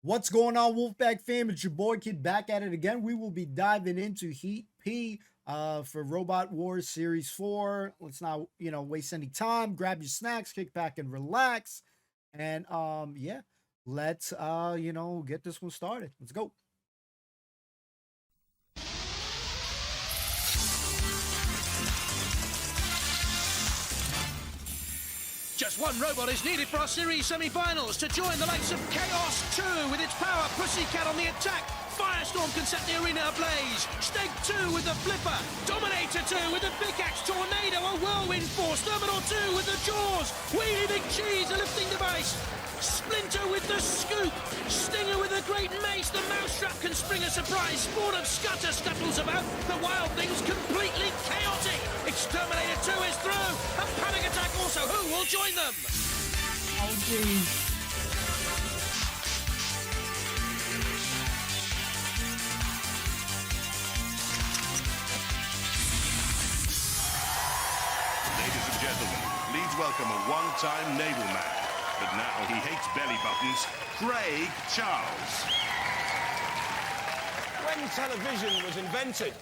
What's going on, Wolfpack fam? It's your boy Kid back at it again. We will be diving into Heat P for Robot Wars Series 4. Let's not, waste any time. Grab your snacks, kick back and relax. And yeah, let's get this one started. Let's go. Just one robot is needed for our series semi-finals to join the likes of Chaos 2 with its power, Pussycat on the attack, Firestorm can set the arena ablaze, Steg 2 with the flipper, Dominator 2 with the pickaxe, Tornado, a whirlwind force, Terminal 2 with the jaws, Wheelie Big Cheese, a lifting device, Splinter with the scoop, Stinger with the great mace, the Mousetrap can spring a surprise, Spawn of Scutter scuttles about, the Wild Thing's completely chaotic, Exterminator 2 is through, and Panic Attack also, who will join them? Oh, geez. Ladies and gentlemen, please welcome a one-time naval man, but now he hates belly buttons, Craig Charles. When television was invented,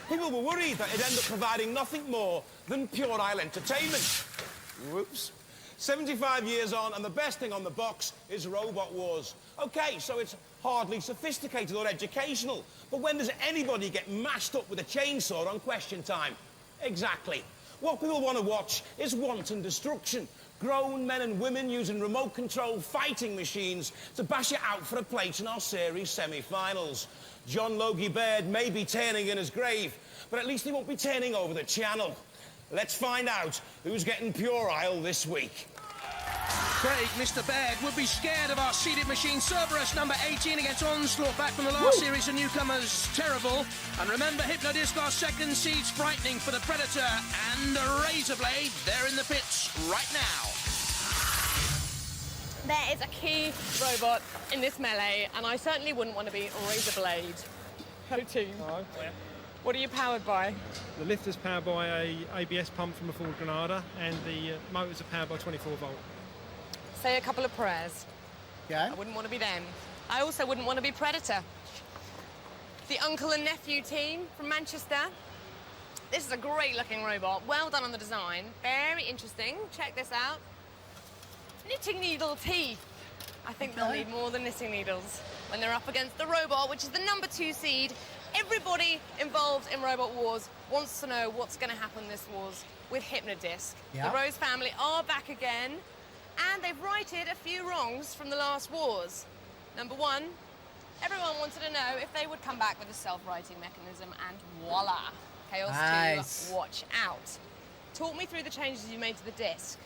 people were worried that it'd end up providing nothing more than puerile entertainment. Whoops. 75 years on, and the best thing on the box is Robot Wars. Okay, so it's hardly sophisticated or educational, but when does anybody get mashed up with a chainsaw on Question Time? Exactly. What people want to watch is wanton destruction. Grown men and women using remote-controlled fighting machines to bash it out for a place in our series semi-finals. John Logie Baird may be turning in his grave, but at least he won't be turning over the channel. Let's find out who's getting puerile this week. Craig, Mr. Baird, would be scared of our seeded machine Cerberus number 18 against Onslaught back from the last series of newcomers, Terrible. And remember, Hypnodisc, our second seed's frightening for the Predator and the Razorblade. They're in the pits right now. There is a key robot in this melee, and I certainly wouldn't want to be Razorblade. Hello, team. Hello. What are you powered by? The lift is powered by a ABS pump from a Ford Granada, and the motors are powered by 24 volt. Say a couple of prayers. Yeah. I wouldn't want to be them. I also wouldn't want to be Predator. The uncle and nephew team from Manchester. This is a great-looking robot. Well done on the design. Very interesting. Check this out. Knitting needle teeth. I think they'll need more than knitting needles when they're up against the robot, which is the number 2 seed. Everybody involved in Robot Wars wants to know what's going to happen this Wars with Hypnodisc. Yeah. The Rose family are back again, and they've righted a few wrongs from the last Wars. Number 1, everyone wanted to know if they would come back with a self-righting mechanism, and voila, Chaos 2, watch out. Talk me through the changes you made to the disc.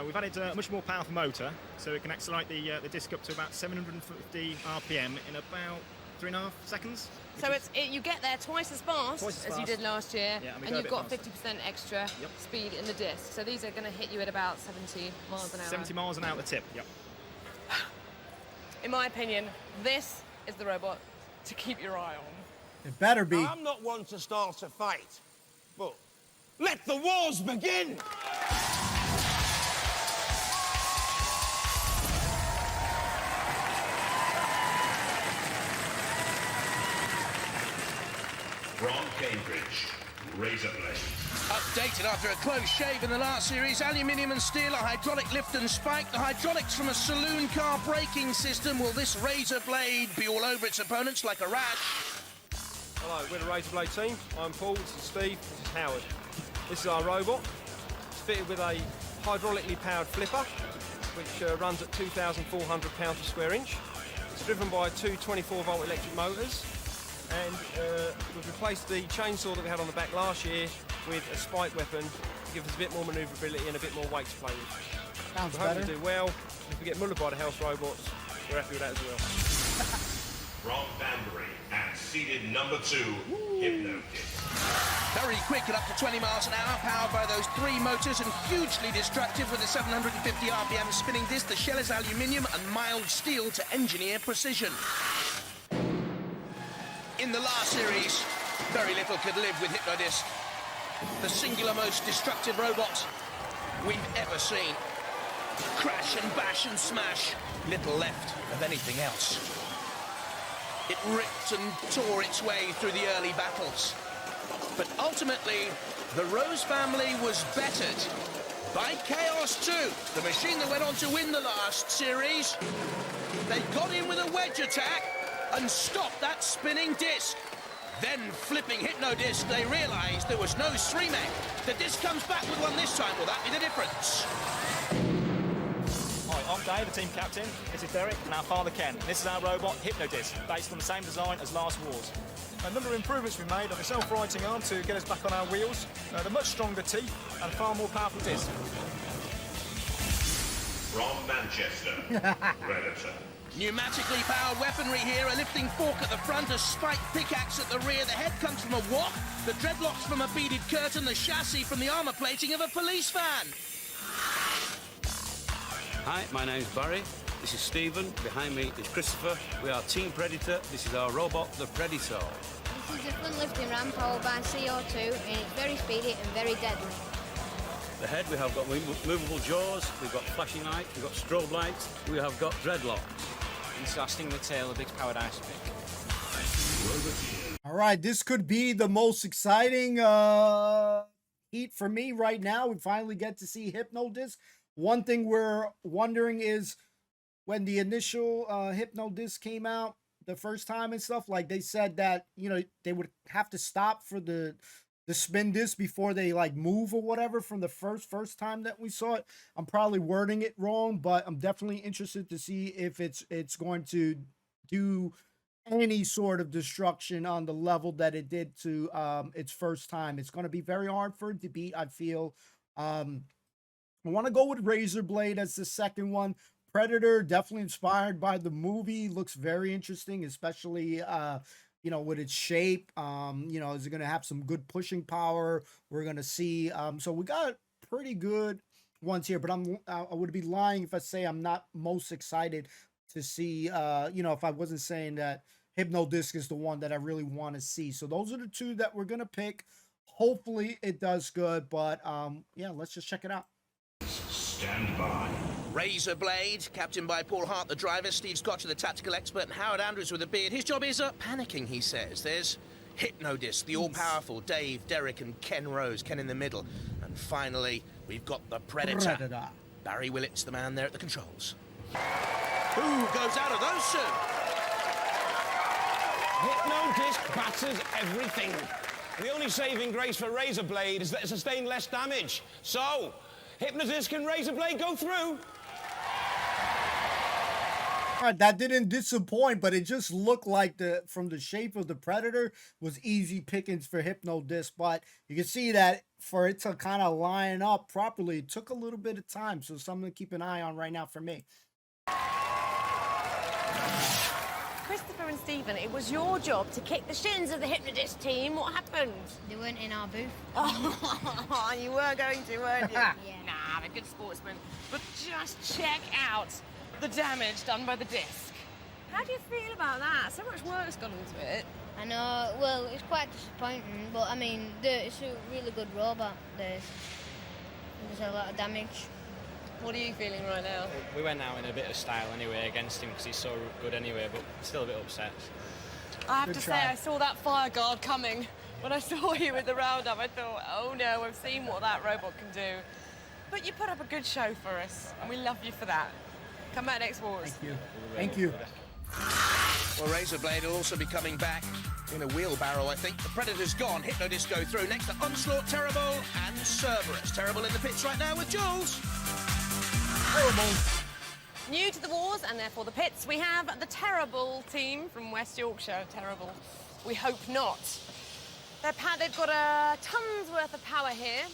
We've added a much more powerful motor, so it can accelerate the disc up to about 750 RPM in about 3.5 seconds. So you get there twice as fast as you did last year, yeah, and you've got 50% extra speed in the disc. So these are going to hit you at about 70 miles an hour. 70 miles an hour at the tip, yep. In my opinion, this is the robot to keep your eye on. It better be. I'm not one to start a fight, but let the wars begin! From Cambridge, Razorblade. Updated after a close shave in the last series, aluminium and steel, a hydraulic lift and spike, the hydraulics from a saloon car braking system. Will this Razorblade be all over its opponents like a rash? Hello, we're the Razorblade team. I'm Paul, this is Steve, this is Howard. This is our robot. It's fitted with a hydraulically powered flipper, which runs at 2,400 pounds per square inch. It's driven by 2 24-volt electric motors. And we've replaced the chainsaw that we had on the back last year with a spike weapon to give us a bit more manoeuvrability and a bit more weight to play with. Sounds we hope better. we do well. If we get mullered by the house robots, we're happy with that as well. From Banbury and seeded number 2, Hypnodisc. Very quick at up to 20 miles an hour, powered by those 3 motors and hugely destructive with a 750 RPM spinning disc. The shell is aluminium and mild steel to engineer precision. In the last series, very little could live with Hypnodisc. The singular most destructive robot we've ever seen. Crash and bash and smash. Little left of anything else. It ripped and tore its way through the early battles. But ultimately, the Rose family was bettered by Chaos 2, the machine that went on to win the last series. They got in with a wedge attack and stopped that spinning disc. Then, flipping hypnodisc, they realised there was no streaming. The disc comes back with one this time. Will that be the difference? Hi, I'm Dave, the team captain. This is Derek and our father Ken. This is our robot, Hypnodisc, based on the same design as Last Wars. A number of improvements we made on the self-righting arm to get us back on our wheels, the much stronger teeth and far more powerful disc. From Manchester, Predator. Pneumatically powered weaponry here, a lifting fork at the front, a spiked pickaxe at the rear. The head comes from a wok, the dreadlocks from a beaded curtain, the chassis from the armour plating of a police van. Hi, my name's Barry. This is Stephen. Behind me is Christopher. We are Team Predator. This is our robot, the Predator. This is a fun lifting ram powered by CO2 and it's very speedy and very deadly. The head, we have got movable jaws, we've got flashing lights, we've got strobe lights, we have got dreadlocks. This is our Stingray tail, a big powered ice pick. All right, this could be the most exciting heat for me right now. We finally get to see Hypnodisc. One thing we're wondering is when the initial Hypnodisc came out the first time and stuff, like they said that, you know, they would have to stop for the spin disc before they like move or whatever from the first time that we saw it. I'm probably wording it wrong, but I'm definitely interested to see if it's going to do any sort of destruction on the level that it did to its first time. It's going to be very hard for it to beat, I feel. I want to go with Razor Blade as the second one. Predator, definitely inspired by the movie, looks very interesting, especially you know, with its shape. You know, is it going to have some good pushing power? We're going to see. So we got pretty good ones here, but I would be lying if I say I'm not most excited to see, you know, if I wasn't saying that Hypnodisc is the one that I really want to see. So those are the two that we're going to pick. Hopefully it does good, but yeah, let's just check it out. Stand by. Razor Blade, captained by Paul Hart, the driver, Steve Scotcher, the tactical expert, and Howard Andrews with a beard. His job is panicking, he says. There's Hypnodisc, the all-powerful Dave, Derek, and Ken Rose, Ken in the middle. And finally, we've got the Predator. Barry Willett's the man there at the controls. Who goes out of those two? Hypnodisc batters everything. The only saving grace for Razor Blade is that it sustained less damage. So, Hypnodisc and Razor Blade go through. All right, that didn't disappoint, but it just looked like from the shape of the Predator was easy pickings for Hypnodisc. But you can see that for it to kind of line up properly, it took a little bit of time. So something to keep an eye on right now for me. Christopher and Stephen, it was your job to kick the shins of the Hypnodisc team. What happened? They weren't in our booth. Oh, you were going to, weren't you? Yeah. Nah, they're good sportsmen. But just check out the damage done by the disc. How do you feel about that? So much work's gone into it. I know, well, it's quite disappointing, but I mean, it's a really good robot. There's a lot of damage. What are you feeling right now? We went out in a bit of style anyway against him because he's so good anyway, but still a bit upset. I have to say, I saw that fire guard coming. When I saw you with the roundup, I thought, oh no, I've seen what that robot can do. But you put up a good show for us, and we love you for that. Come back next Wars. Thank you. Thank you. Well, Razor Blade will also be coming back in a wheelbarrow, I think. The Predator's gone. Hypnodisc go through. Next to Onslaught, Terrible, and Cerberus. Terrible in the pits right now with Jules. New to the Wars, and therefore the pits, we have the Terrible team from West Yorkshire. Terrible. We hope not. They've got a ton's worth of power here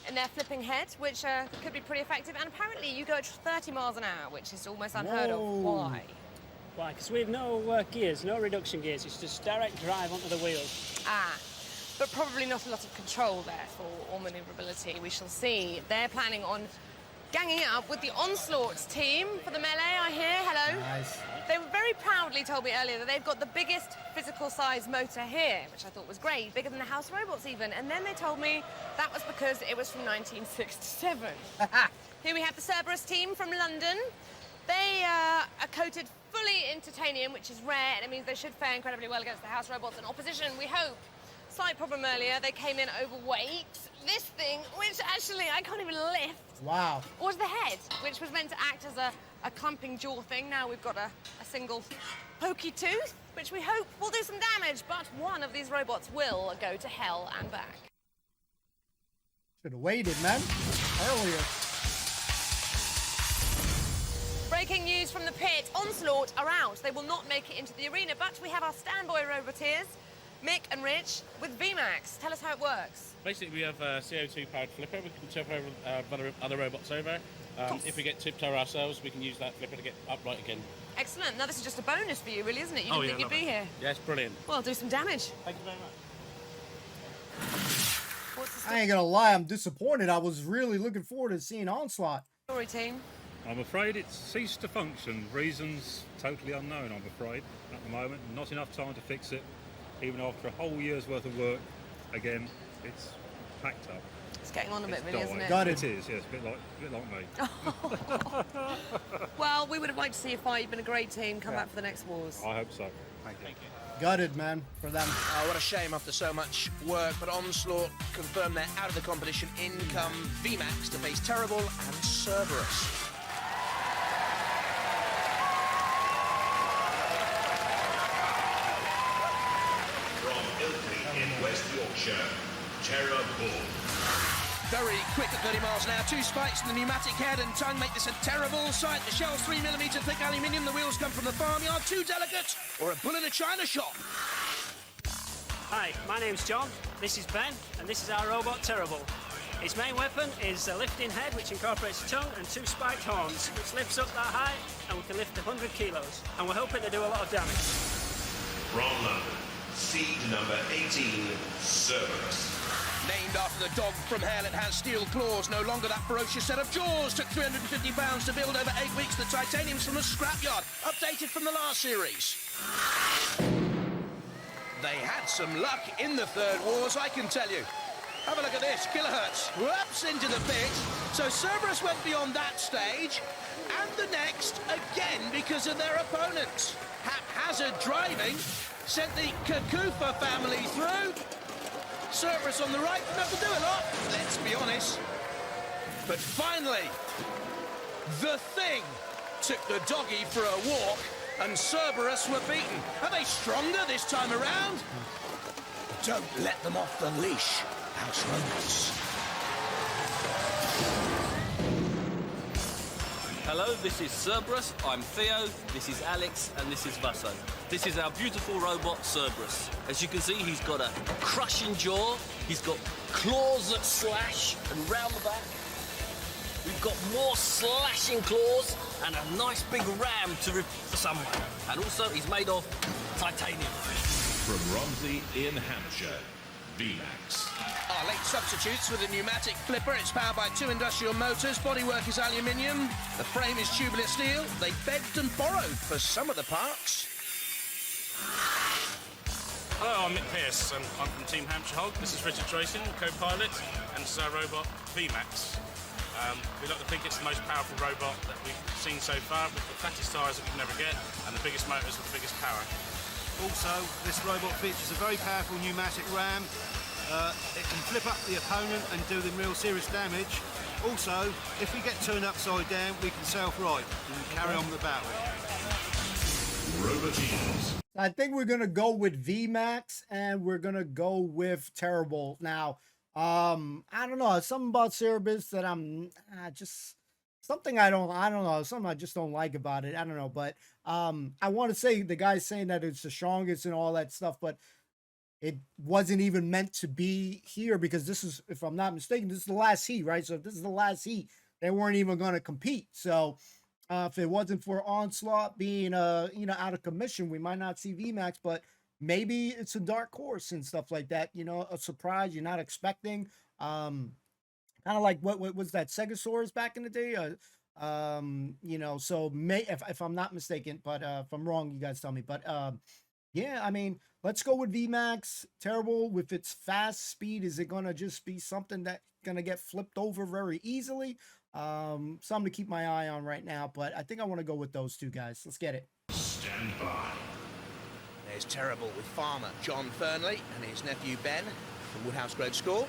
in their flipping head, which could be pretty effective. And apparently you go at 30 miles an hour, which is almost unheard of. Why? Why? Because we have no gears, no reduction gears. It's just direct drive onto the wheels. Ah, but probably not a lot of control, therefore, or manoeuvrability. We shall see. They're planning on ganging it up with the Onslaught team for the melee, I hear. Hello. Nice. They very proudly told me earlier that they've got the biggest physical size motor here, which I thought was great, bigger than the House Robots even. And then they told me that was because it was from 1967. Here we have the Cerberus team from London. They are coated fully in titanium, which is rare, and it means they should fare incredibly well against the house robots in opposition, we hope. Slight problem earlier, they came in overweight. This thing, which actually I can't even lift, Wow. was the head, which was meant to act as a clumping jaw thing. Now we've got a single pokey tooth, which we hope will do some damage, but one of these robots will go to hell and back. Should have waited, man. Earlier. Breaking news from the pit. Onslaught are out. They will not make it into the arena, but we have our standby roboteers, Mick and Rich, with VMAX. Tell us how it works. Basically, we have a CO2-powered flipper. We can tip over other robots over. If we get tipped over ourselves, we can use that flipper to get upright again. Excellent. Now, this is just a bonus for you, really, isn't it? You didn't think you'd be here. Yes, brilliant. Well, do some damage. Thank you very much. I ain't gonna lie, I'm disappointed. I was really looking forward to seeing Onslaught. Story team. I'm afraid it's ceased to function. Reasons totally unknown, I'm afraid, at the moment. Not enough time to fix it. Even after a whole year's worth of work, again, it's packed up. It's getting on a bit, really, died. isn't it? Got It is, yes, a bit like me. Well, we would have liked to see you fight. You've been a great team. Come back for the next wars. I hope so. Thank you. Gutted, man, for them. Oh, what a shame after so much work, but Onslaught confirmed they're out of the competition. In come VMAX to face Terrible and Cerberus. From Ilkley in West Yorkshire, Terrible. Very quick at 30 miles an hour. Two spikes in the pneumatic head and tongue make this a terrible sight. The shell's 3mm thick aluminium. The wheels come from the farmyard. Too delicate, or a bull in a china shop. Hi, my name's John, this is Ben, and this is our robot Terrible. His main weapon is a lifting head, which incorporates a tongue and two spiked horns, which lifts up that high, and we can lift 100 kilos. And we're hoping to do a lot of damage. From London, seed number 18, Cerberus. Named after the dog from hell, it has steel claws. No longer that ferocious set of jaws. Took 350 pounds to build over 8 weeks. The titanium's from the scrapyard. Updated from the last series. They had some luck in the third wars, I can tell you. Have a look at this. Kilohertz. Whoops, into the pit. So Cerberus went beyond that stage. And the next, again, because of their opponents. Haphazard driving sent the Kakufa family through. Cerberus on the right, didn't have to do a lot, let's be honest. But finally, the Thing took the doggy for a walk, and Cerberus were beaten. Are they stronger this time around? Don't let them off the leash, house robots. Hello, this is Cerberus, I'm Theo, this is Alex, and this is Vasso. This is our beautiful robot, Cerberus. As you can see, he's got a crushing jaw, he's got claws that slash and round the back. We've got more slashing claws and a nice big ram to rip for someone. And also, he's made of titanium. From Romsey in Hampshire, VMAX. Our late substitutes with a pneumatic flipper. It's powered by 2 industrial motors. Bodywork is aluminium. The frame is tubular steel. They begged and borrowed for some of the parts. Hello, I'm Mick Pearce, and I'm from Team Hampshire Hog. This is Richard Tracing, co-pilot, and this is our robot, VMAX. We like to think it's the most powerful robot that we've seen so far, with the fattest tyres that we can never get, and the biggest motors with the biggest power. Also, this robot features a very powerful pneumatic ram. It can flip up the opponent and do them real serious damage. Also, if we get turned upside down, we can self-right and carry on with the battle. Robotines. I think we're gonna go with VMAX, and we're gonna go with Terrible. Now, I don't know, something about Cerberus that I'm just something I don't know, something I just don't like about it. I don't know, but I want to say the guy's saying that it's the strongest and all that stuff, but it wasn't even meant to be here, because this is, if I'm not mistaken, this is the last heat, right? So if this is the last heat, they weren't even going to compete. So if it wasn't for Onslaught being out of commission, we might not see VMAX, but maybe it's a dark horse and stuff like that, a surprise you're not expecting. Kind of like what was that, Stegosaurus back in the day? So if I'm not mistaken, but if I'm wrong, you guys tell me. But yeah, I mean, let's go with VMAX. Terrible with its fast speed. Is it gonna just be something that gonna get flipped over very easily? Something to keep my eye on right now, but I think I want to go with those two guys. Let's get it. Stand by. There's Terrible with farmer John Fernley and his nephew Ben from Woodhouse Grove School.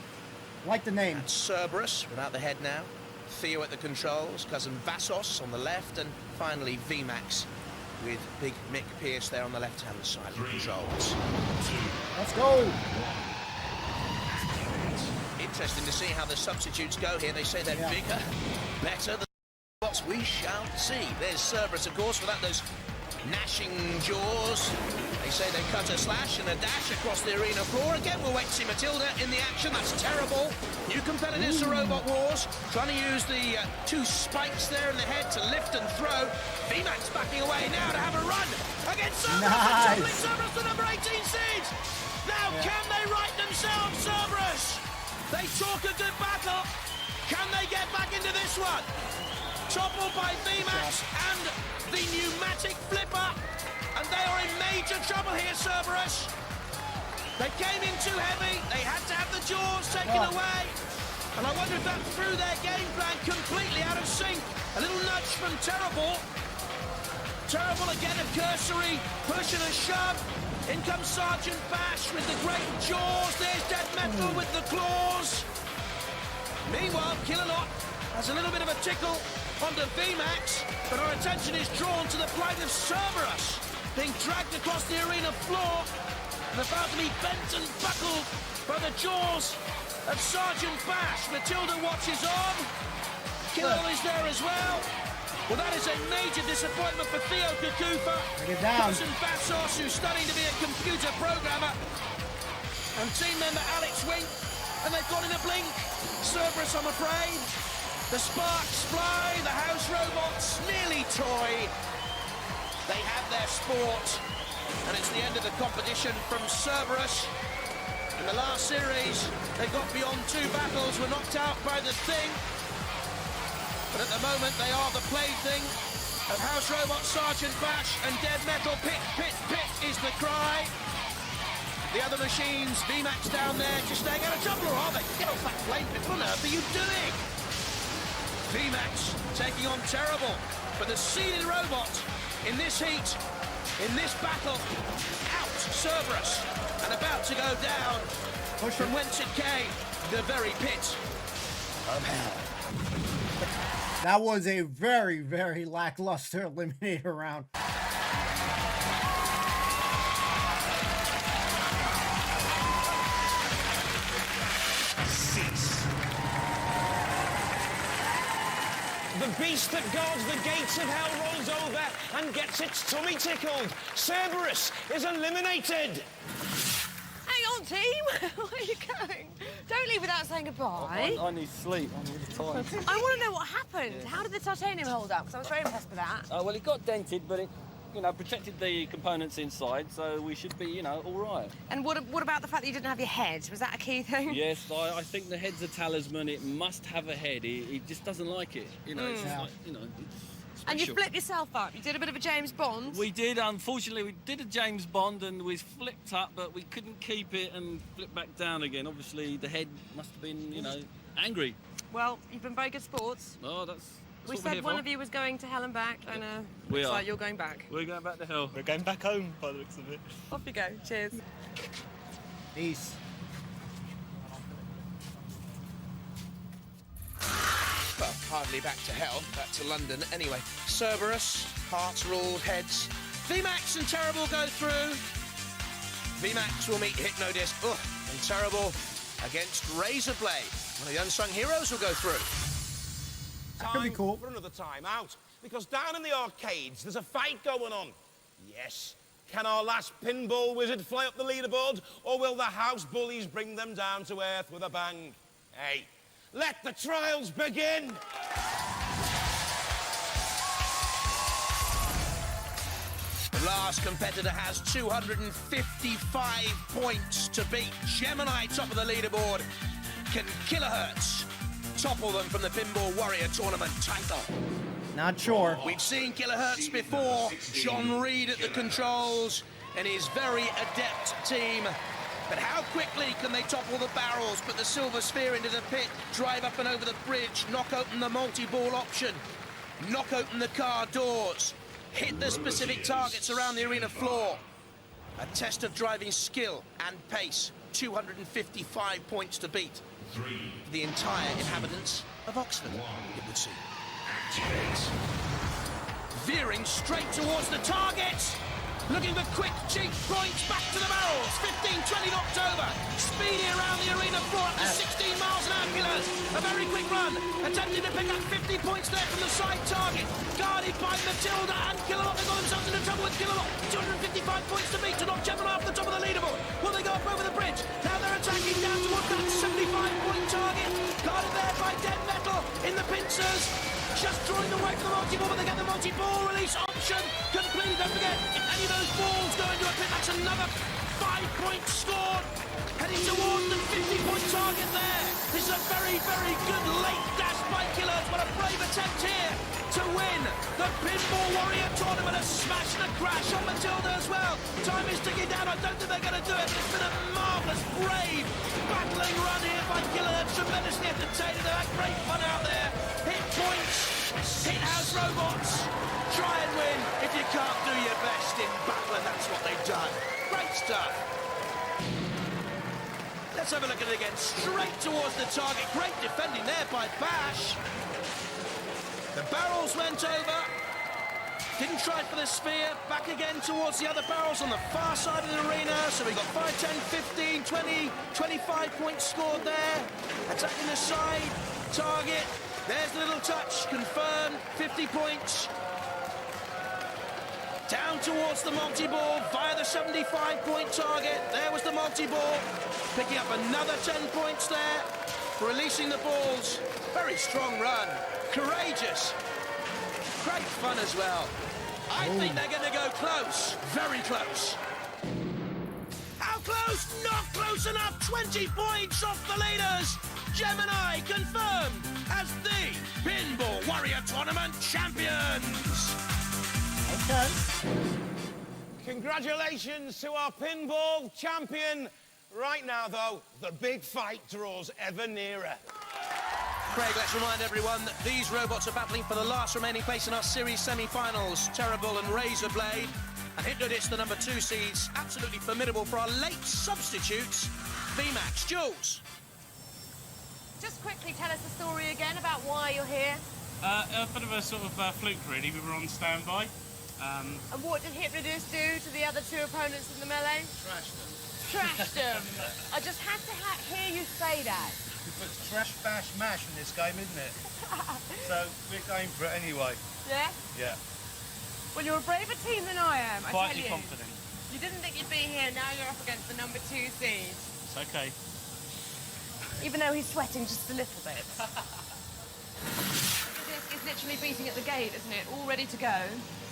Like the name. And Cerberus without the head now. Theo at the controls, cousin Vassos on the left, and finally VMAX with big Mick Pierce there on the left-hand side of the controls. Let's go! Interesting to see how the substitutes go here. They say they're bigger, better than what we shall see. There's Cerberus, of course, without those gnashing jaws. They say they cut a slash and a dash across the arena floor. Again, we'll wait to see Matilda in the action. That's Terrible. New competitors to Robot Wars, trying to use the two spikes there in the head to lift and throw. VMAX backing away now to have a run against Cerberus. Nice. Cerberus, the number 18 seed. Now, can they right themselves, Cerberus? They talk a good battle. Can they get back into this one? Toppled by VMAX and the pneumatic flipper. And they are in major trouble here, Cerberus. They came in too heavy. They had to have the jaws taken away. And I wonder if that threw their game plan completely out of sync. A little nudge from Terrible. Terrible again, a cursory push and a shove. In comes Sergeant Bash with the great jaws. There's Dead Metal with the claws. Meanwhile, Killalot has a little bit of a tickle onto VMAX, but our attention is drawn to the plight of Cerberus, being dragged across the arena floor and about to be bent and buckled by the jaws of Sergeant Bash. Matilda watches on. Killal is there as well. Well, that is a major disappointment for Theo Kakufa. Cousin Vassos, who's studying to be a computer programmer, and team member Alex Wink, and they've got in a blink. Cerberus, I'm afraid. The sparks fly, the house robots nearly toy. They have their sport, and it's the end of the competition from Cerberus. In the last series, they got beyond 2 battles, were knocked out by the Thing. But at the moment, they are the plaything of House Robot Sergeant Bash and Dead Metal. Pit, pit, pit is the cry. The other machines, VMAX down there, just staying out of trouble, or are they? Get off that plane, what on earth are you doing? VMAX taking on Terrible, but the seeded robot in this heat, in this battle, out Cerberus, and about to go down from whence it came, the very pit of hell. That was a very, very lackluster eliminator round. Cease. The beast that guards the gates of hell rolls over and gets its tummy tickled. Cerberus is eliminated. Hang on, team. Where are you going? Don't leave without saying goodbye. I need sleep. I'm really tired. I want to know what happened. How did the titanium hold up? Because I was very impressed with that. Well, it got dented, but it, protected the components inside, so we should be, all right. And what about the fact that you didn't have your head? Was that a key thing? Yes, I think the head's a talisman. It must have a head. It just doesn't like it. It's like, it's and you special. flipped yourself up. You did a bit of a James Bond. We did, unfortunately, we did a James Bond and we flipped up, but we couldn't keep it and flip back down again. Obviously, the head must have been, angry. Well, you've been very good sports. Oh, that's we what we're said here one for. of you was going to hell and back, and we looks are. like you're going back. We're going back to hell. We're going back home by the looks of it. Off you go. Cheers. Peace. Well, hardly back to hell, back to London. Anyway, Cerberus, hearts ruled heads. VMAX and Terrible go through. VMAX will meet Hypnodisc. And Terrible against Razorblade. One of the unsung heroes will go through. That could be cool. For another time out, because down in the arcades, there's a fight going on. Yes. Can our last pinball wizard fly up the leaderboard, or will the house bullies bring them down to earth with a bang? Hey, let the trials begin! The last competitor has 255 points to beat. Gemini top of the leaderboard. Can Kilohertz topple them from the Pinball Warrior Tournament title? Not sure. We've seen Kilohertz before. John Reed at the controls and his very adept team. But how quickly can they topple the barrels, put the silver sphere into the pit, drive up and over the bridge, knock open the multi-ball option, knock open the car doors? hit the specific targets around the arena floor. A test of driving skill and pace. 255 points to beat. The entire inhabitants of Oxford, it would seem. Veering straight towards the targets. Looking for quick, cheap points back to the barrels. 15-20 knocked over. Speedy around the arena floor up to 16 miles an hour kilos. A very quick run. Attempting to pick up 50 points there from the side target. Guarded by Matilda and Kilowatt. They got themselves into trouble with Kilowatt. 255 points to beat to knock Gemini off the top of the leaderboard. Will they go up over the bridge? Now they're attacking down towards that 75-point target. Guarded there by Dead Metal in the pincers. Just drawing away from the multi-ball, but they get the multi-ball release option completed. Don't forget, if any of those balls go into a pit, that's another 5 points scored. Heading towards the 50-point target there. This is a very, very good late dash by Killers. What a brave attempt here to win the Pinball Warrior Tournament. A smash and a crash on Matilda as well. Time is ticking down. I don't think they're going to do it, but it's been a marvellous, brave, battling run here by Killers. Tremendously entertaining. They've had great fun out there. Hit points, hit house robots. Try and win if you can't do your best in battle, and that's what they've done. Great stuff. Let's have a look at it again. Straight towards the target. Great defending there by Bash. The barrels went over. Didn't try for the sphere. Back again towards the other barrels on the far side of the arena. So we got 5, 10, 15, 20, 25 points scored there. Attacking the side target. There's the little touch. Confirmed. 50 points. Down towards the multi-ball via the 75-point target. There was the multi-ball. Picking up another 10 points there. Releasing the balls. Very strong run. Courageous. Great fun as well. I think they're going to go close. Very close. How close? Not close enough. 20 points off the leaders. Gemini confirmed as the Pinball Warrior Tournament champions. Okay. Congratulations to our pinball champion. Right now, though, the big fight draws ever nearer. Craig, let's remind everyone that these robots are battling for the last remaining place in our series semi-finals. Terrible and Razorblade. And Hypnodisc, the number 2 seeds, absolutely formidable for our late substitutes. VMAX, Jules. Just quickly tell us the story again about why you're here. A bit of a sort of fluke, really. We were on standby. And what did Hypnodisc do to the other 2 opponents in the melee? Trashed them. Trashed them. I just had to hear you say that. It's trash, bash, mash in this game, isn't it? So we're going for it anyway. Yeah? Yeah. Well, you're a braver team than I am, I tell Quietly you. confident. You didn't think you'd be here, now you're up against the number 2 seed. It's okay. Even though he's sweating just a little bit. It's literally beating at the gate, isn't it? All ready to go.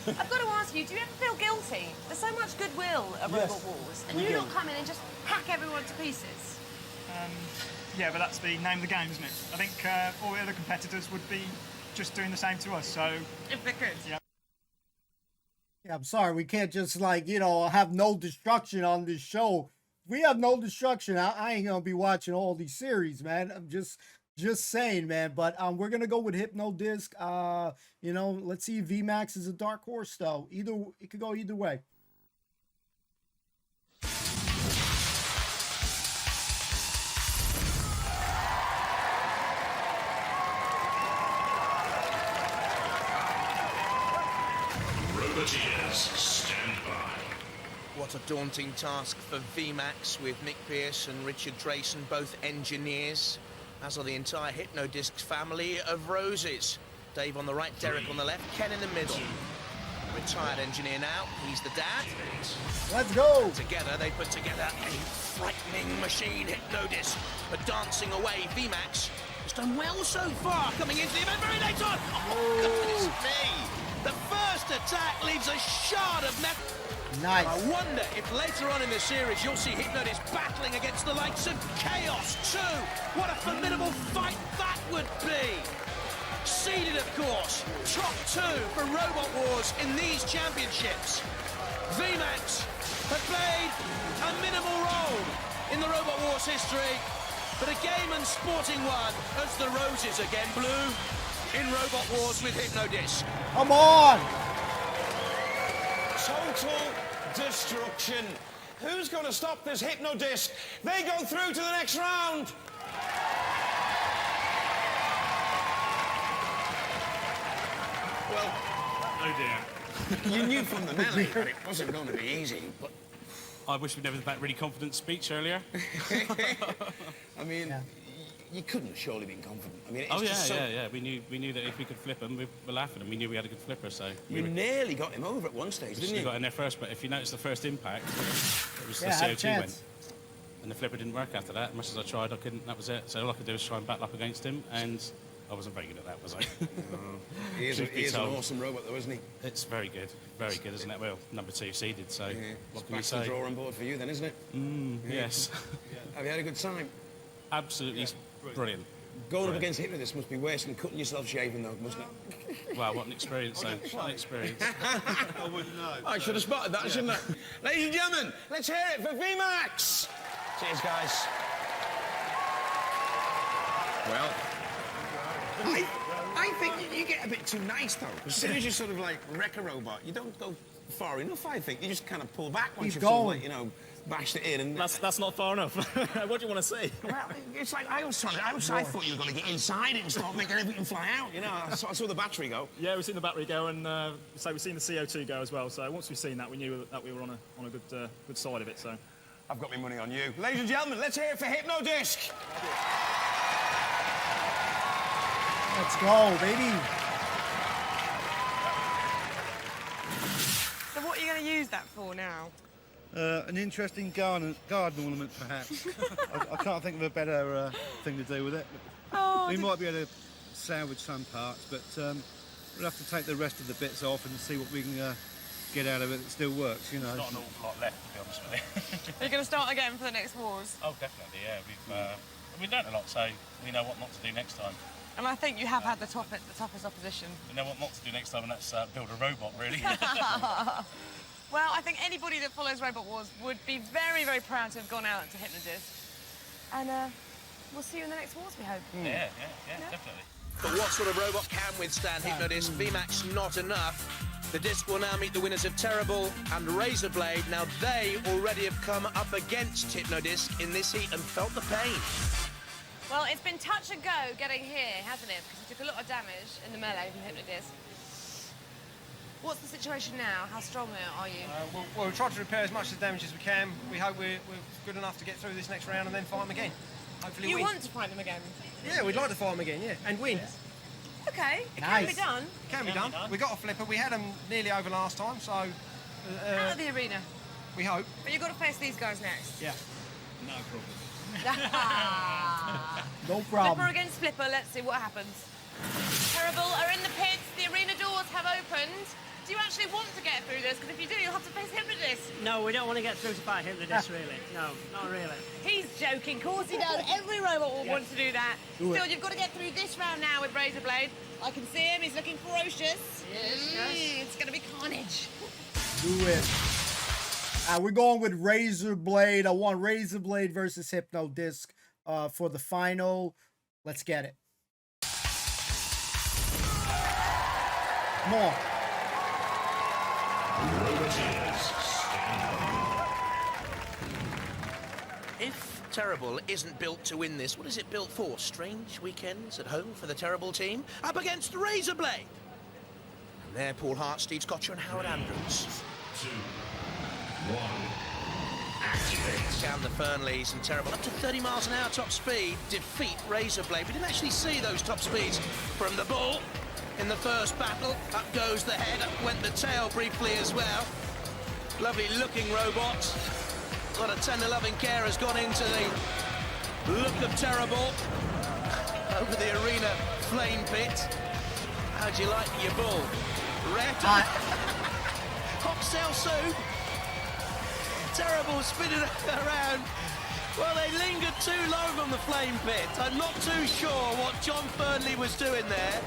I've got to ask you, do you ever feel guilty? There's so much goodwill at Robot Wars. And you not come in and just hack everyone to pieces? Yeah, but that's the name of the game, isn't it? I think all the other competitors would be just doing the same to us, so... If they could. Yeah. Yeah, I'm sorry. We can't just, like, you know, have no destruction on this show. If we have no destruction, I ain't going to be watching all these series, man. I'm just saying, man. But we're going to go with Hypnodisc. You know, let's see if VMAX is a dark horse, though. It could go either way. Roboteers, stand by. What a daunting task for VMAX with Mick Pearce and Richard Drayson, both engineers, as are the entire Hypnodisc family of roses. Dave on the right, Derek on the left, Ken in the middle. Retired engineer now, he's the dad. Let's go! Together they put together a frightening machine, Hypnodisc. But dancing away, VMAX has done well so far, coming into the event very late on. Oh, goodness me! The first attack leaves a shard of metal. Nice. I wonder if later on in the series you'll see Hypnodisc battling against the likes of Chaos 2. What a formidable fight that would be. Seeded, of course, top 2 for Robot Wars in these championships. VMAX have played a minimal role in the Robot Wars history, but a game and sporting one as the roses again blue in Robot Wars with Hypnodisc. Come on! total destruction. Who's going to stop this hypnodisc? They go through to the next round. Well, oh dear. You knew from the melee that it wasn't going to be easy, but... I wish we'd never had that really confident speech earlier. I mean, you couldn't have surely been confident. I mean, it's Oh, yeah, just so... yeah. We knew that if we could flip them, we were laughing, and we knew we had a good flipper, so... You nearly got him over at one stage, didn't you? got in there first, but if you notice the first impact, it was Yeah, the had a CO2 chance. went. And the flipper didn't work after that. As much as I tried, I couldn't. That was it. So all I could do was try and battle up against him, and I wasn't very good at that, was I? He is, Truth be an told. awesome robot, though, isn't he? It's very good, isn't it? Well, number 2 seeded, so what can you Back to the say? drawing board for you, then, isn't it? Yes. Have you had a good time? Absolutely brilliant. Going up against Hypnodisc must be worse than cutting yourself shaving, though, mustn't it? Wow, what an experience, though. What an experience. I wouldn't know. I should have spotted that, shouldn't I? Ladies and gentlemen, let's hear it for VMAX! Cheers, guys. Well, I think you get a bit too nice, though. As soon as you sort of, like, wreck a robot, you don't go far enough, I think. You just kind of pull back once you've sort of, like, you know, bashed it in. And That's not far enough. What do you want to see? Well, it's like I thought you were going to get inside it and start making everything fly out, you know. I saw the battery go. Yeah, we've seen the battery go, and so we've seen the CO2 go as well. So once we've seen that, we knew that we were on a good side of it. So I've got my money on you. Ladies and gentlemen, let's hear it for Hypnodisc. Let's go, baby. So what are you going to use that for now? An interesting garden ornament, perhaps. I can't think of a better thing to do with it. We might be able to salvage some parts, but we'll have to take the rest of the bits off and see what we can get out of it that still works, you know. There's not an awful lot left, to be honest with you. Are you going to start again for the next wars? Oh, definitely, yeah. We've learned a lot, so we know what not to do next time. And I think you have had the toughest opposition. We know what not to do next time, and that's build a robot, really. Well, I think anybody that follows Robot Wars would be very, very proud to have gone out to Hypnodisc. And we'll see you in the next wars, we hope. Yeah, definitely. But what sort of robot can withstand Hypnodisc? VMAX not enough. The disc will now meet the winners of Terrible and Razorblade. Now, they already have come up against Hypnodisc in this heat and felt the pain. Well, it's been touch and go getting here, hasn't it? Because he took a lot of damage in the melee from Hypnodisc. What's the situation now? How strong are you? Well, we'll try to repair as much of the damage as we can. We hope we're good enough to get through this next round and then fight them again. Hopefully You win. want to fight them again? Yeah, we'd like to fight them again, yeah, and win. Okay, it Nice. can be done. Can be done. We got a flipper. We had them nearly over last time, so Out of the arena. we hope. But you've got to face these guys next. Yeah. No problem. No Flipper problem. against Flipper, let's see what happens. Terrible are in the pits. The arena doors have opened. Do you actually want to get through this? Because if you do, you'll have to face Hypnodisc. No, we don't want to get through to fight Hypnodisc, really. No, not really. He's joking. Of course he does. Every robot will want to do that. Do it. Still, you've got to get through this round now with Razorblade. I can see him. He's looking ferocious. Yes. It's going to be carnage. Do it. We're going with Razorblade. I want Razorblade versus Hypnodisc for the final. Let's get it. Come on. If Terrible isn't built to win this, what is it built for? Strange weekends at home for the Terrible team? Up against Razorblade. And there, Paul Hart, Steve Scotcher and Howard Andrews. 2, 1, activate. Down the Fernleys and Terrible, up to 30 miles an hour top speed, defeat Razorblade. We didn't actually see those top speeds from the ball in the first battle. Up goes the head, up went the tail briefly as well. Lovely looking robot. A lot of tender loving care has gone into the look of Terrible over the arena flame pit. How'd you like your bull? Red cocktail soup. Terrible spinning around. Well, they lingered too long on the flame pit. I'm not too sure what John Fernley was doing there.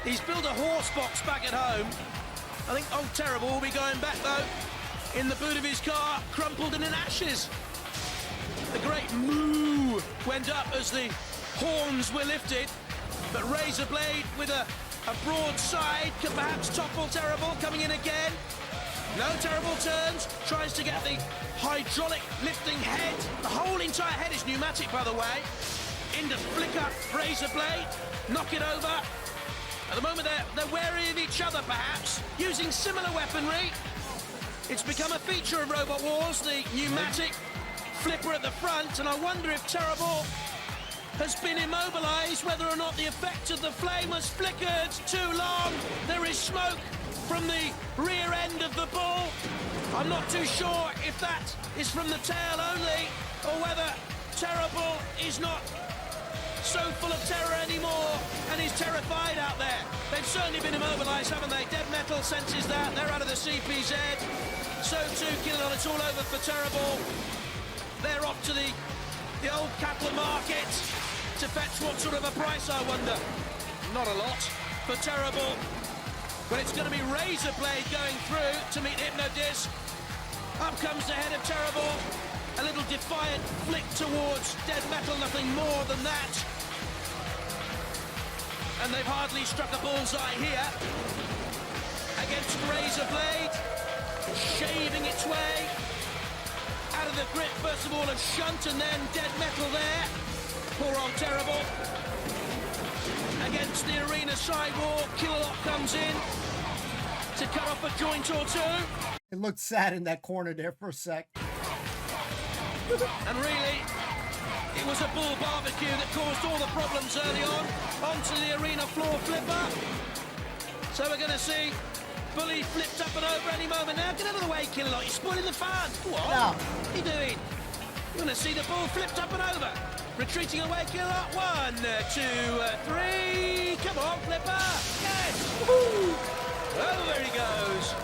He's built a horse box back at home. I think old Terrible will be going back, though, in the boot of his car, crumpled and in ashes. The great moo went up as the horns were lifted. But Razorblade with a broad side could perhaps topple Terrible, coming in again. No terrible turns. Tries to get the hydraulic lifting head. The whole entire head is pneumatic, by the way. Into flicker, razor blade, knock it over. At the moment, they're wary of each other, perhaps, using similar weaponry. It's become a feature of Robot Wars, the pneumatic flipper at the front, and I wonder if Terrible has been immobilised, whether or not the effect of the flame has flickered too long. There is smoke from the rear end of the bull. I'm not too sure if that is from the tail only, or whether Terrible is not so full of terror anymore and is terrified out there. They've certainly been immobilised, haven't they? Dead Metal senses that. They're out of the CPZ. So too, Killalon, it's all over for Terrible. They're off to the old cattle market to fetch what sort of a price, I wonder? Not a lot for Terrible. But it's going to be Razor Blade going through to meet Hypnodisc. Up comes the head of Terrible. A little defiant flick towards Dead Metal, nothing more than that. And they've hardly struck a bullseye here. Against Razor Blade, shaving its way out of the grip, first of all, of Shunt, and then Dead Metal there. Poor old Terrible. Against the arena sidewalk, Killalot comes in to cut off a joint or two. It looked sad in that corner there for a sec. And really, it was a bull barbecue that caused all the problems early on. Onto the arena floor flipper. So we're going to see Bully flipped up and over any moment now. Get out of the way, Killalot. You're spoiling the fun. What? No. What are you doing? You're going to see the bull flipped up and over. Retreating away, Killalot. 1, 2, 3. Come on, flipper. Yes. Woo. Oh, there he goes.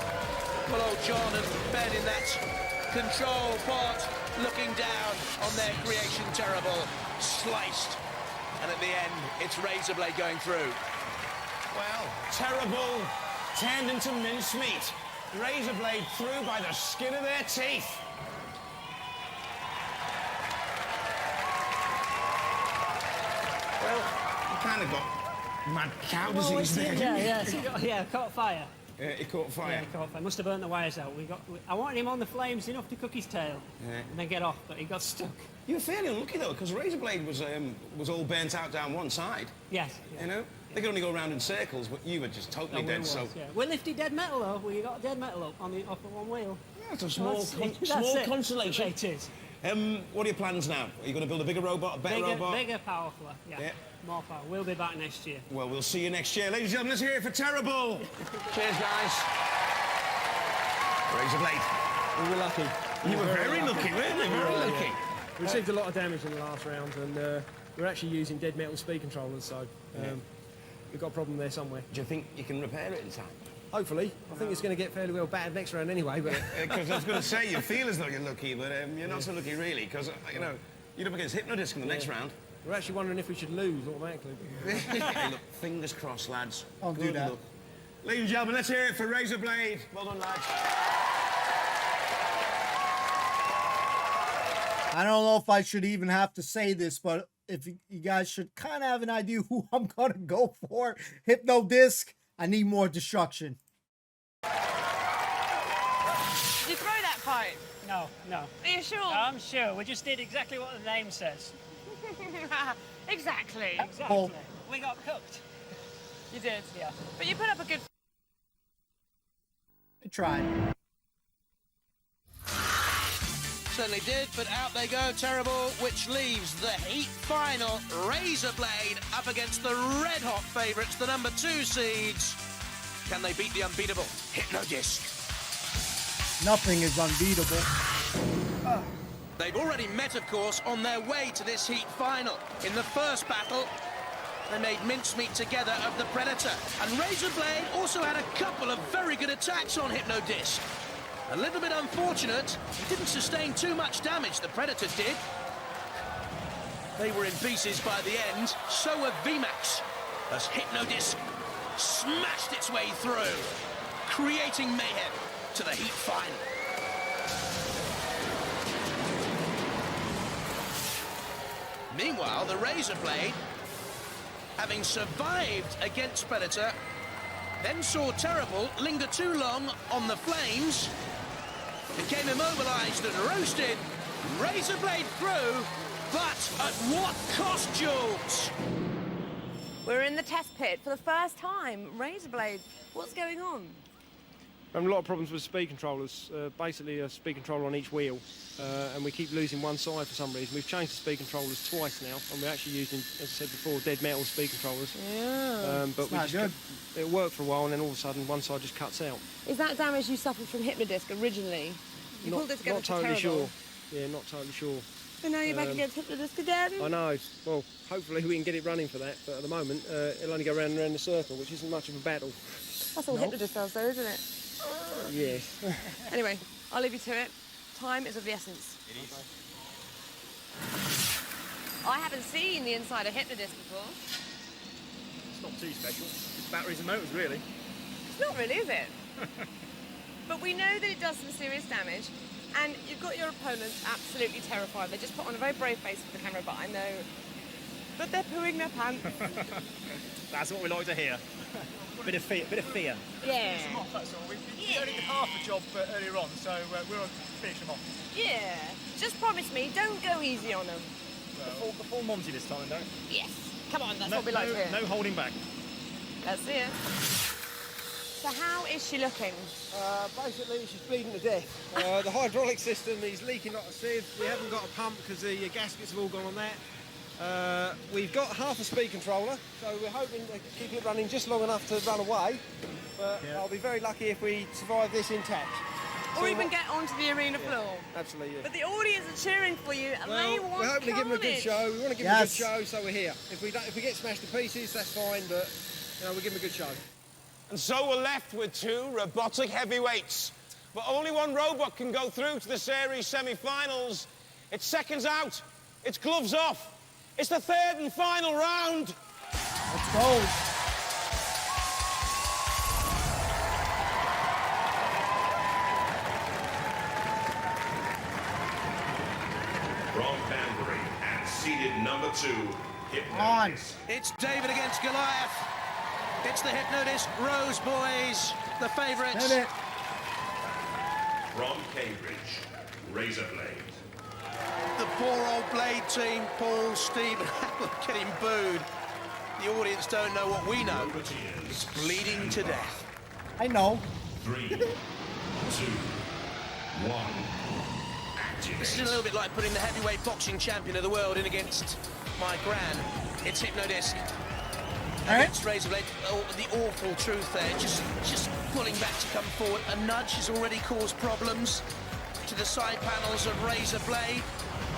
Well, old John and Ben in that control pot, looking down on their creation. Terrible. Sliced. And at the end, it's Razorblade going through. Well, Terrible turned into mincemeat. Razorblade through by the skin of their teeth. Well, you kind of got mad cow disease there, didn't you? Yeah, caught fire. It caught fire. Yeah, he caught fire. Must have burnt the wires out. I wanted him on the flames enough to cook his tail and then get off, but he got stuck. You were fairly unlucky though, because Razorblade was all burnt out down one side. Yes. You know, they could only go around in circles, but you were just totally dead. Yeah. We lifted Dead Metal though. We got Dead Metal up on the off of one wheel. Yeah, it's a small consolation. It is. What are your plans now? Are you going to build a bigger robot, a better robot? Bigger, powerful. Yeah. More power. We'll be back next year. Well, we'll see you next year. Ladies and gentlemen, let's hear it for Terrible. Cheers, guys. Razorblade. We were lucky. You were very lucky, weren't you? Very lucky. Yeah. We received a lot of damage in the last round, and we're actually using Dead Metal speed controllers, so we've got a problem there somewhere. Do you think you can repair it in time? Hopefully. I think it's going to get fairly well battered next round anyway, but... Because I was going to say, you feel as though you're lucky, but you're not so lucky, really, because, you know, you're up against Hypnodisc in the next round. We're actually wondering if we should lose automatically. Hey, look, fingers crossed, lads. I'll do that. Luck. Ladies and gentlemen, let's hear it for Razorblade. Well done, lads. I don't know if I should even have to say this, but if you guys should kind of have an idea who I'm going to go for. Hypnodisc, I need more destruction. Did you throw that pipe? No. Are you sure? I'm sure. We just did exactly what the name says. Exactly. Well, We got cooked. You did? Yeah. But you put up a good... I tried. Certainly did, but out they go, Terrible, which leaves the heat final. Razorblade up against the red-hot favourites, the number 2 seeds. Can they beat the unbeatable Hypnodisc? Nothing is unbeatable. They've already met, of course, on their way to this heat final. In the first battle, they made mincemeat together of the Predator. And Razorblade also had a couple of very good attacks on Hypnodisc. A little bit unfortunate, he didn't sustain too much damage, the Predator did. They were in pieces by the end, so were VMAX, as Hypnodisc smashed its way through, creating mayhem to the heat final. Meanwhile, the Razorblade, having survived against Predator, then saw Terrible linger too long on the flames, became immobilised and roasted, razor blade through, but at what cost, Jules? We're in the test pit for the first time. Razorblade, what's going on? A lot of problems with speed controllers. Basically a speed controller on each wheel, and we keep losing one side for some reason. We've changed the speed controllers twice now, and we're actually using, as I said before, dead metal speed controllers. Yeah. But it worked for a while, and then all of a sudden one side just cuts out. Is that damage you suffered from hypnodisc originally? You pulled it together Not totally Terrible. sure. Yeah, not totally sure. And now you're back against hypnodisc again? I know. Well, hopefully we can get it running for that, but at the moment it'll only go round and round the circle, which isn't much of a battle. That's all hypnodisc does though, isn't it? Yes. Anyway, I'll leave you to it. Time is of the essence. It is. I haven't seen the inside of hypnodisc before. It's not too special. It's batteries and motors, really. It's not really, is it? But we know that it does some serious damage, and you've got your opponents absolutely terrified. They just put on a very brave face for the camera, but I know that they're pooing their pants. That's what we like to hear. Bit of fear. Yeah. Finish them off, that's all. We only did half the job earlier on, so we're on to finish them off. Yeah. Just promise me, don't go easy on them. The full Monty this time, don't? Yes. Come on, that's what we like to hear. No holding back. Let's see it. So how is she looking? Basically, she's bleeding to death. The hydraulic system is leaking like a sieve. We haven't got a pump because the gaskets have all gone on that. We've got half a speed controller, so we're hoping to keep it running just long enough to run away. But I'll be very lucky if we survive this intact. Or even get onto the arena floor. Absolutely, yeah. But the audience are cheering for you, and they want we're hoping to give them a good carnage. show. We want to give them a good show, so we're here. If we get smashed to pieces, that's fine, but we'll give them a good show. And so we're left with two robotic heavyweights. But only one robot can go through to the series semi-finals. It's seconds out. It's gloves off. It's the third and final round. Let's go. From Banbury and seeded number 2, On. Hypnodisc. It's David against Goliath. It's the Hypnodisc Rose Boys, the favourites. Hit it. From Cambridge, Razorblade. The poor old Blade team, Paul, Steve and Alan getting booed. The audience don't know what we know. It's bleeding to death. I know. 3, 2, 1. This is a little bit like putting the heavyweight boxing champion of the world in against my gran. It's Hypnodisc against Razorblade. Oh, the awful truth there. Just pulling back to come forward. A nudge has already caused problems to the side panels of Razorblade.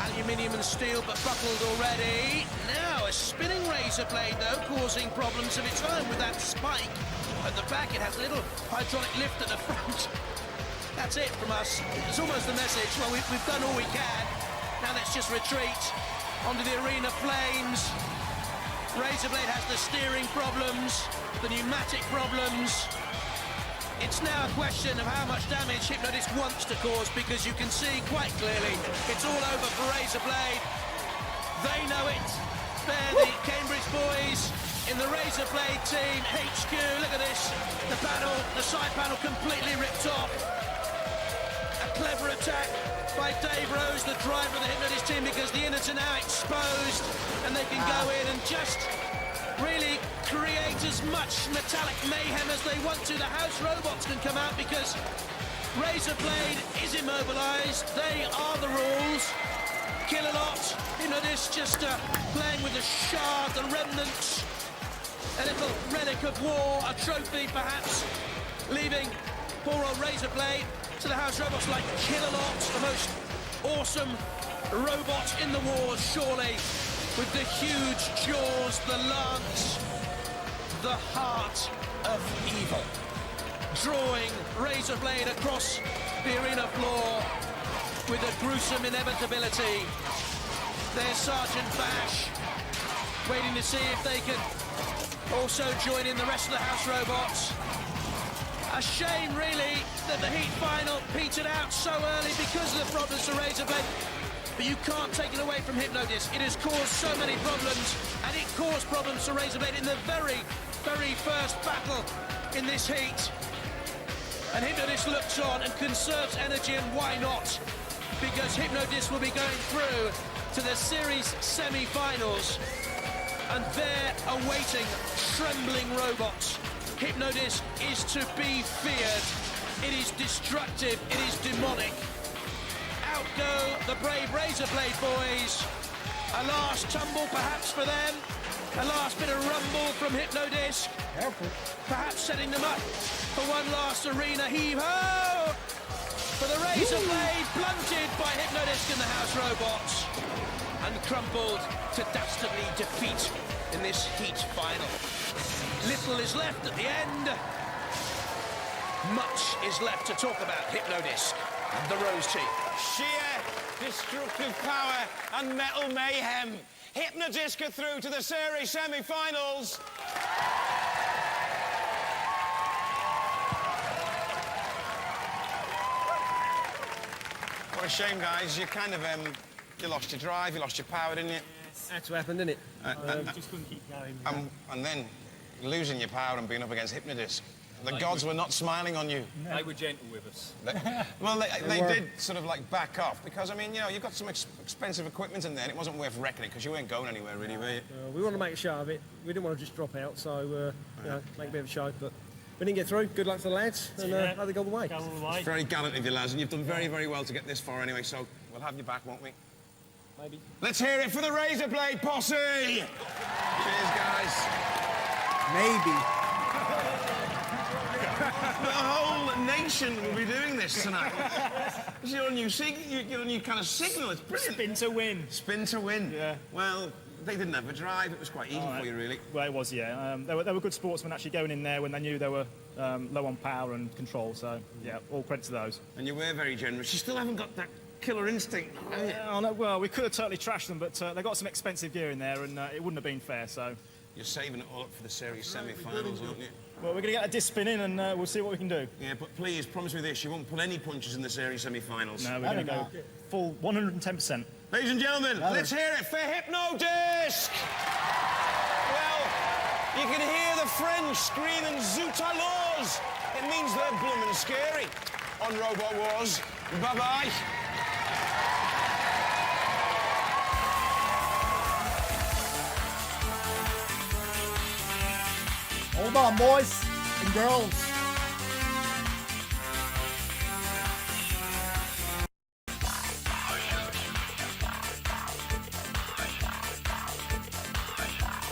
Aluminium and steel, but buckled already. Now a spinning Razorblade, though, causing problems of its own with that spike at the back. It has a little hydraulic lift at the front. That's it from us. It's almost the message. Well, we've done all we can. Now let's just retreat onto the arena flames. Razorblade has the steering problems, the pneumatic problems. It's now a question of how much damage Hypnodisc wants to cause, because you can see quite clearly it's all over for Razorblade. They know it. They're the Cambridge boys in the Razorblade team. HQ, look at this. The panel, the side panel completely ripped off. A clever attack by Dave Rose, the driver of the Hypnodisc team, because the innards are now exposed and they can go in and just really create as much metallic mayhem as they want to. The house robots can come out because Razorblade is immobilised. They are the rules. Kill a lot. Hypnodisc just playing with the shard, the remnants, a little relic of war, a trophy perhaps, leaving poor old Razorblade to the house robots like Kill-A-Lot, the most awesome robot in the war, surely, with the huge jaws, the lance, the heart of evil, drawing Razorblade across the arena floor with a gruesome inevitability. There's Sergeant Bash, waiting to see if they can also join in the rest of the house robots. A shame, really, that the heat final petered out so early because of the problems to Razorblade. But you can't take it away from Hypnodisc. It has caused so many problems, and it caused problems to Razorblade in the very, very first battle in this heat. And Hypnodisc looks on and conserves energy, and why not? Because Hypnodisc will be going through to the series semi-finals, and they're awaiting trembling robots. Hypnodisc is to be feared. It is destructive, it is demonic. Out go the brave Razorblade boys. A last tumble perhaps for them. A last bit of rumble from Hypnodisc. Perhaps setting them up for one last arena heave-ho! For the Razorblade, blunted by Hypnodisc and the House Robots. And crumbled to dastardly defeat in this heat final. Little is left at the end. Much is left to talk about Hypnodisc and the Rose team. Sheer destructive power and metal mayhem. Hypnodisc are through to the series semi-finals. What a shame, guys. You kind of, you lost your drive, you lost your power, didn't you? That's what happened, didn't it? Just couldn't keep going. And then losing your power and being up against Hypnodisc. The gods were not smiling on you. They were gentle with us. They did sort of like back off because, I mean, you know, you've got some expensive equipment in there and it wasn't worth reckoning because you weren't going anywhere really, were you? We want to make a show of it. We didn't want to just drop out, so, you know, make a bit of a show. But we didn't get through. Good luck to the lads, and how they go the way. It's very gallant of you, lads, and you've done very, very well to get this far anyway, so we'll have you back, won't we? Maybe. Let's hear it for the Razorblade posse! Cheers, guys. Maybe. The whole nation will be doing this tonight. It's your new kind of signal. It's brilliant. Spin to win. Spin to win. Yeah. Well, they didn't have a drive. It was quite easy for you, really. Well, it was, yeah. They were good sportsmen actually going in there when they knew they were low on power and control. So, yeah, all credit to those. And you were very generous. You still haven't got that killer instinct, have you? Oh, no, well, we could have totally trashed them, but they got some expensive gear in there, and it wouldn't have been fair, so... You're saving it all up for the series semi-finals, aren't you? Well, we're going to get a disc spin in, and we'll see what we can do. Yeah, but please, promise me this, you won't pull any punches in the series semi-finals. No, we're going to go full 110%. Ladies and gentlemen, let's hear it for Hypnodisc! Well, you can hear the French screaming Zut alors! It means they're blooming scary on Robot Wars. Bye-bye. Hold on, boys and girls.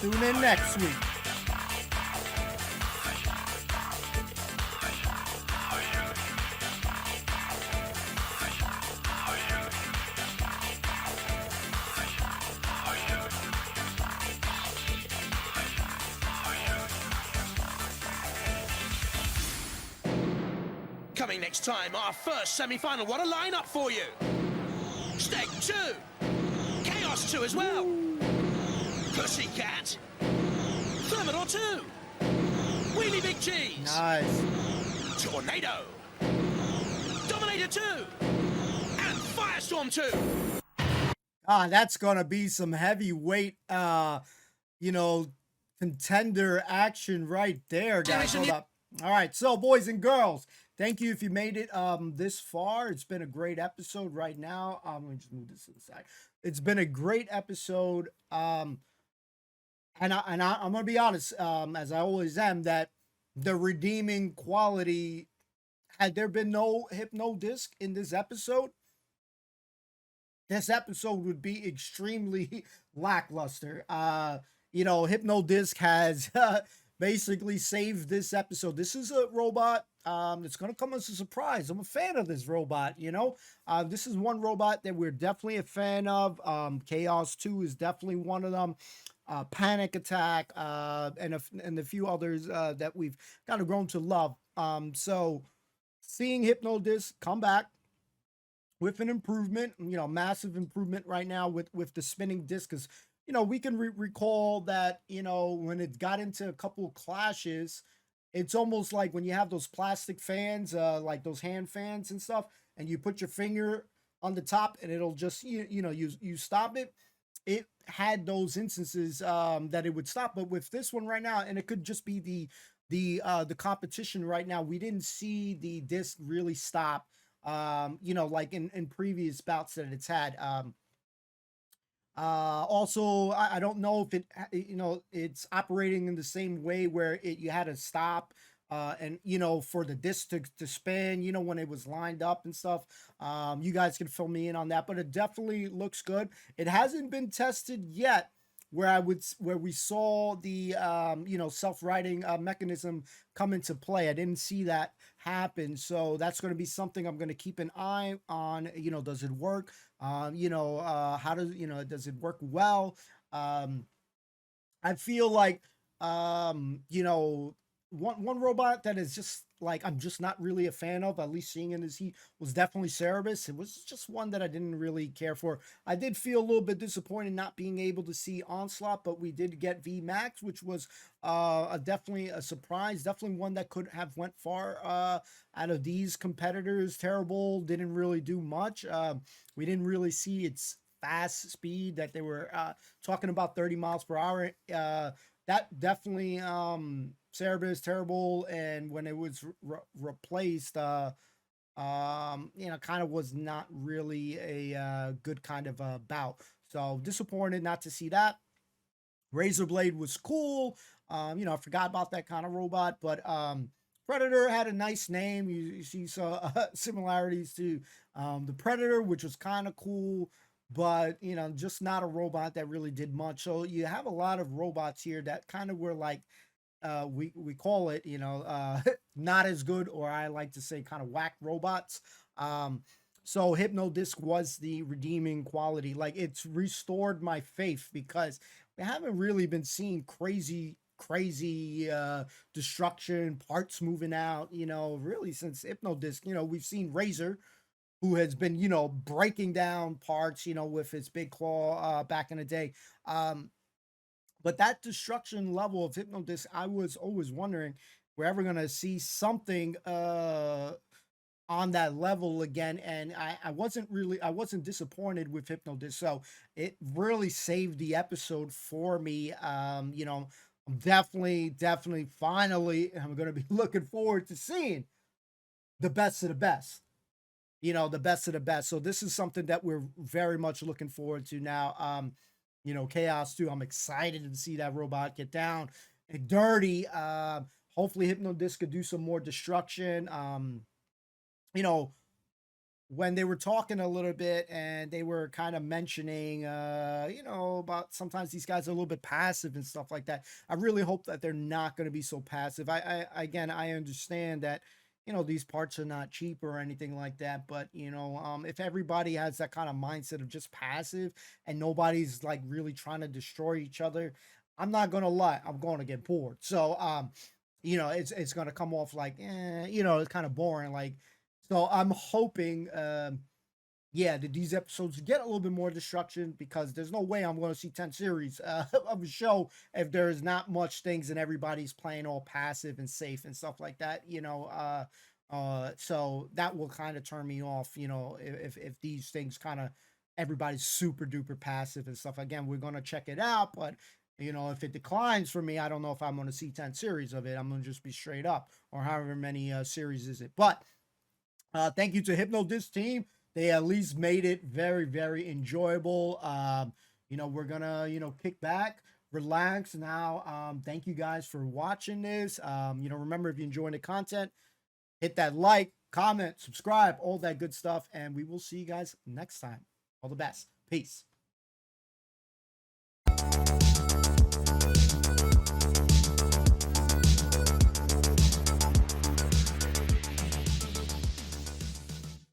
Tune in next week. Coming next time, our first semi-final. What a lineup for you! Steg 2, Chaos 2 as well, Pussycat, Thermidor 2, Wheelie Big Cheese, Nice. Tornado, Dominator 2, and Firestorm 2. That's gonna be some heavyweight, contender action right there, guys. Hold up. All right, so boys and girls, thank you if you made it this far. It's been a great episode right now. Let me just move this to the side. It's been a great episode. And I'm gonna be honest, as I always am, that the redeeming quality, had there been no Hypnodisc in this episode would be extremely lackluster. Hypnodisc has basically saved this episode. This is a robot that's going to come as a surprise. I'm a fan of this robot, This is one robot that we're definitely a fan of. Chaos 2 is definitely one of them. Panic Attack, and a few others that we've kind of grown to love. So seeing Hypnodisc come back with an improvement, massive improvement right now with the spinning disc, because we can recall that, when it got into a couple of clashes, it's almost like when you have those plastic fans, like those hand fans and stuff, and you put your finger on the top and it'll just, you stop it. It had those instances that it would stop, but with this one right now, and it could just be the the competition right now, we didn't see the disc really stop. You know, like in previous bouts that it's had. Also, I don't know if you know, it's operating in the same way where you had to stop, and you know, for the disc to spin, you know, when it was lined up and stuff. You guys can fill me in on that, but it definitely looks good. It hasn't been tested yet, where we saw the you know, self-righting mechanism come into play. I didn't see that happen, so that's going to be something I'm going to keep an eye on. You know, does it work? You know, how does, you know, does it work well? I feel like, you know, one robot that is just like, I'm just not really a fan of, at least seeing in this heat, was definitely Cerebus. It was just one that I didn't really care for. I did feel a little bit disappointed not being able to see Onslaught, but we did get V Max, which was definitely a surprise. Definitely one that could have went far out of these competitors. Terrible didn't really do much. We didn't really see its fast speed that they were talking about, 30 miles per hour. That definitely Cerebus terrible, and when it was replaced, you know, kind of was not really a good kind of bout. So disappointed not to see that. Razorblade was cool. You know, I forgot about that kind of robot, but Predator had a nice name. You see some similarities to the Predator, which was kind of cool, but you know, just not a robot that really did much. So you have a lot of robots here that kind of were like, we call it, you know, not as good, or I like to say kind of whack robots. So Hypnodisc was the redeeming quality. Like, it's restored my faith, because we haven't really been seeing crazy destruction, parts moving out, you know, really since Hypnodisc. You know, we've seen Razor, who has been, you know, breaking down parts, you know, with his big claw back in the day. But that destruction level of Hypnodisc, I was always wondering, we're ever gonna see something on that level again. And I wasn't disappointed with Hypnodisc. So it really saved the episode for me. You know, I'm definitely finally, I'm gonna be looking forward to seeing the best of the best. You know, the best of the best. So this is something that we're very much looking forward to now. You know, Chaos too. I'm excited to see that robot get down and dirty. Hopefully Hypnodisc could do some more destruction. You know, when they were talking a little bit and they were kind of mentioning, you know, about sometimes these guys are a little bit passive and stuff like that. I really hope that they're not going to be so passive. Again, I understand that, you know, these parts are not cheap or anything like that, but you know, if everybody has that kind of mindset of just passive and nobody's like really trying to destroy each other, I'm not gonna lie, I'm going to get bored. So you know, it's gonna come off like, you know, it's kind of boring. Like, so I'm hoping yeah, that these episodes get a little bit more destruction, because there's no way I'm going to see 10 series of a show if there's not much things and everybody's playing all passive and safe and stuff like that, you know. So that will kind of turn me off, you know, if these things kind of, everybody's super duper passive and stuff. Again, we're going to check it out, but you know, if it declines for me, I don't know if I'm going to see 10 series of it. I'm going to just be straight up, or however many series is it. But thank you to Hypnodisc team. They at least made it very enjoyable. You know, we're gonna, you know, kick back, relax now. Thank you guys for watching this. You know, remember, if you enjoy the content, hit that like, comment, subscribe, all that good stuff, and we will see you guys next time. All the best. Peace.